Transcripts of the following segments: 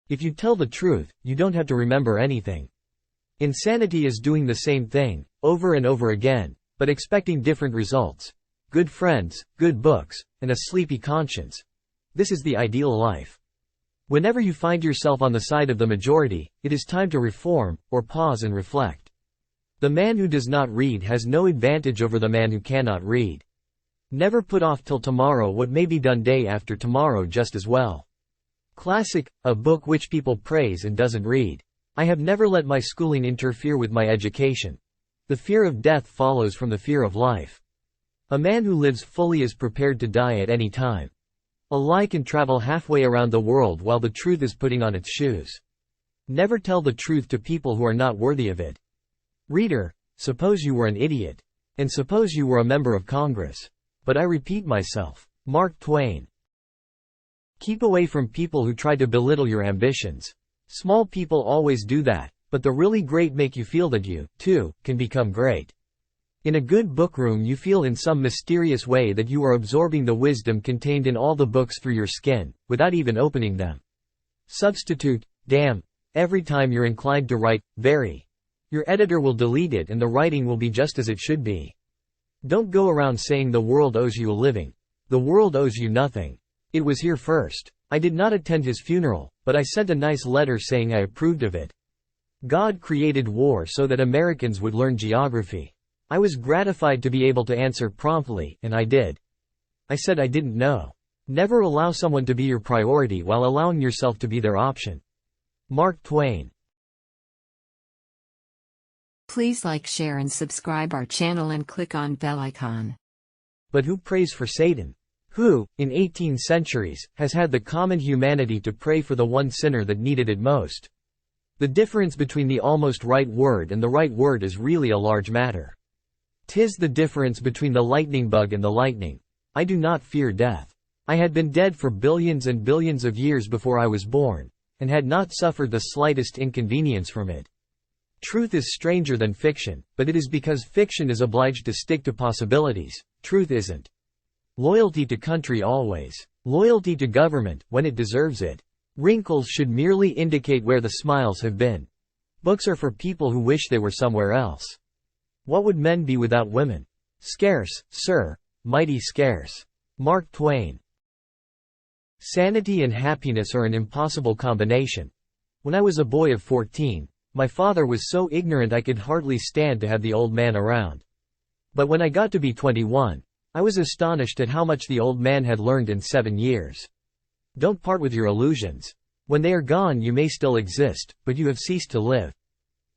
If you tell the truth, you don't have to remember anything. Insanity is doing the same thing, over and over again, but expecting different results. Good friends, good books, and a sleepy conscience. This is the ideal life. Whenever you find yourself on the side of the majority, it is time to reform, or pause and reflect. The man who does not read has no advantage over the man who cannot read. Never put off till tomorrow what may be done day after tomorrow just as well. Classic, a book which people praise and doesn't read. I have never let my schooling interfere with my education. The fear of death follows from the fear of life. A man who lives fully is prepared to die at any time. A lie can travel halfway around the world while the truth is putting on its shoes. Never tell the truth to people who are not worthy of it. Reader, suppose you were an idiot. And suppose you were a member of Congress. But I repeat myself. Mark Twain. Keep away from people who try to belittle your ambitions. Small people always do that, but the really great make you feel that you, too, can become great. In a good bookroom you feel in some mysterious way that you are absorbing the wisdom contained in all the books through your skin, without even opening them. Substitute, damn, every time you're inclined to write, very. Your editor will delete it and the writing will be just as it should be. Don't go around saying the world owes you a living. The world owes you nothing. It was here first. I did not attend his funeral, but I sent a nice letter saying I approved of it. God created war so that Americans would learn geography. I was gratified to be able to answer promptly, and I did. I said I didn't know. Never allow someone to be your priority while allowing yourself to be their option. Mark Twain. Please like, share and subscribe our channel and click on bell icon. But who prays for Satan? Who, in 18 centuries, has had the common humanity to pray for the one sinner that needed it most? The difference between the almost right word and the right word is really a large matter. 'Tis the difference between the lightning bug and the lightning. I do not fear death. I had been dead for billions and billions of years before I was born, and had not suffered the slightest inconvenience from it. Truth is stranger than fiction, but it is because fiction is obliged to stick to possibilities. Truth isn't. Loyalty to country always. Loyalty to government, when it deserves it. Wrinkles should merely indicate where the smiles have been. Books are for people who wish they were somewhere else. What would men be without women? Scarce, sir, mighty scarce. Mark Twain. Sanity and happiness are an impossible combination. When I was a boy of 14, my father was so ignorant I could hardly stand to have the old man around. But when I got to be 21, I was astonished at how much the old man had learned in 7 years. Don't part with your illusions. When they are gone you may still exist, but you have ceased to live.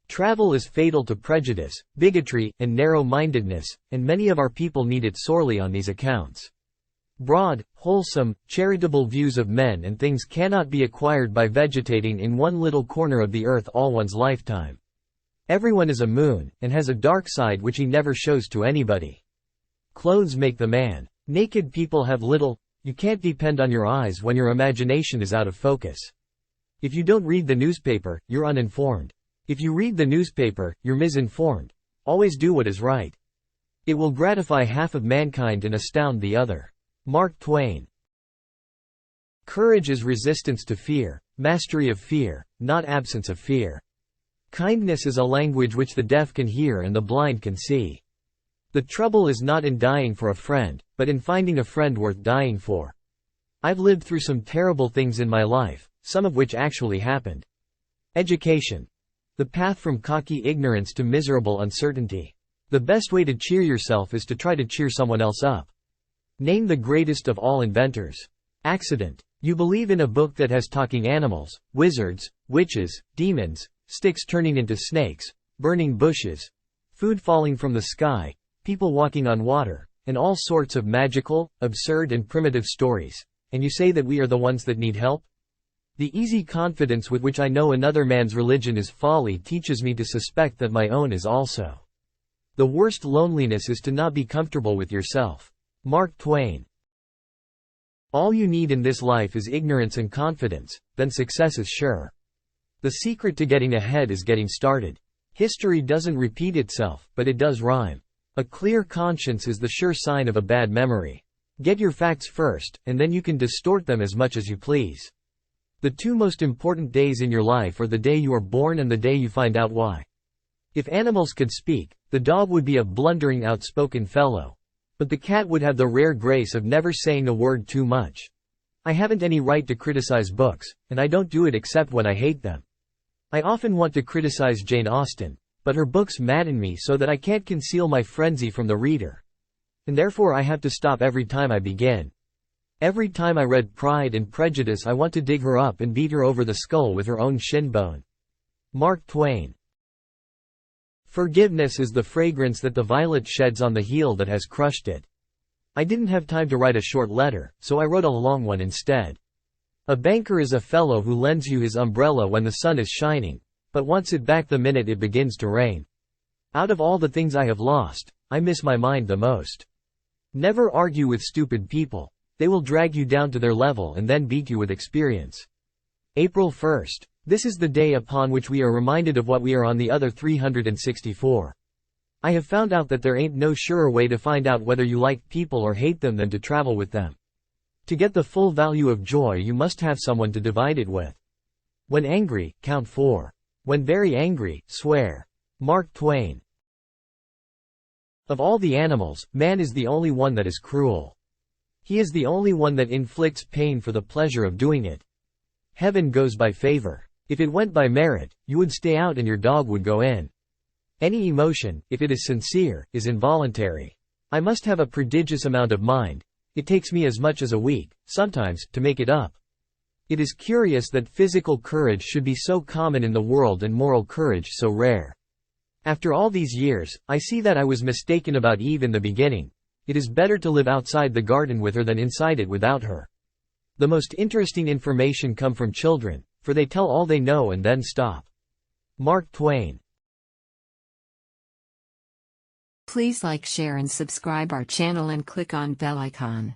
Travel is fatal to prejudice, bigotry, and narrow-mindedness, and many of our people need it sorely on these accounts. Broad, wholesome, charitable views of men and things cannot be acquired by vegetating in one little corner of the earth all one's lifetime. Everyone is a moon, and has a dark side which he never shows to anybody. Clothes make the man. Naked people have little. You can't depend on your eyes when your imagination is out of focus. If you don't read the newspaper, you're uninformed. If you read the newspaper, you're misinformed. Always do what is right. It will gratify half of mankind and astound the other. Mark Twain. Courage is resistance to fear, mastery of fear, not absence of fear. Kindness is a language which the deaf can hear and the blind can see. The trouble is not in dying for a friend, but in finding a friend worth dying for. I've lived through some terrible things in my life, some of which actually happened. Education. The path from cocky ignorance to miserable uncertainty. The best way to cheer yourself is to try to cheer someone else up. Name the greatest of all inventors. Accident. You believe in a book that has talking animals, wizards, witches, demons, sticks turning into snakes, burning bushes, food falling from the sky, people walking on water, and all sorts of magical, absurd and primitive stories, and you say that we are the ones that need help? The easy confidence with which I know another man's religion is folly teaches me to suspect that my own is also. The worst loneliness is to not be comfortable with yourself. Mark Twain. All you need in this life is ignorance and confidence, then success is sure. The secret to getting ahead is getting started. History doesn't repeat itself, but it does rhyme. A clear conscience is the sure sign of a bad memory. Get your facts first, and then you can distort them as much as you please. The two most important days in your life are the day you are born and the day you find out why. If animals could speak, the dog would be a blundering, outspoken fellow. But the cat would have the rare grace of never saying a word too much. I haven't any right to criticize books, and I don't do it except when I hate them. I often want to criticize Jane Austen, but her books madden me so that I can't conceal my frenzy from the reader. And therefore I have to stop every time I begin. Every time I read Pride and Prejudice I want to dig her up and beat her over the skull with her own shin bone. Mark Twain. Forgiveness is the fragrance that the violet sheds on the heel that has crushed it. I didn't have time to write a short letter, so I wrote a long one instead. A banker is a fellow who lends you his umbrella when the sun is shining, but wants it back the minute it begins to rain. Out of all the things I have lost, I miss my mind the most. Never argue with stupid people. They will drag you down to their level and then beat you with experience. April 1st. This is the day upon which we are reminded of what we are on the other 364. I have found out that there ain't no surer way to find out whether you like people or hate them than to travel with them. To get the full value of joy you must have someone to divide it with. When angry, count 4. When very angry, swear. Mark Twain. Of all the animals, man is the only one that is cruel. He is the only one that inflicts pain for the pleasure of doing it. Heaven goes by favor. If it went by merit, you would stay out and your dog would go in. Any emotion, if it is sincere, is involuntary. I must have a prodigious amount of mind. It takes me as much as a week, sometimes, to make it up. It is curious that physical courage should be so common in the world and moral courage so rare. After all these years, I see that I was mistaken about Eve in the beginning. It is better to live outside the garden with her than inside it without her. The most interesting information come from children, for they tell all they know and then stop. Mark Twain. Please like, share and subscribe our channel and click on bell icon.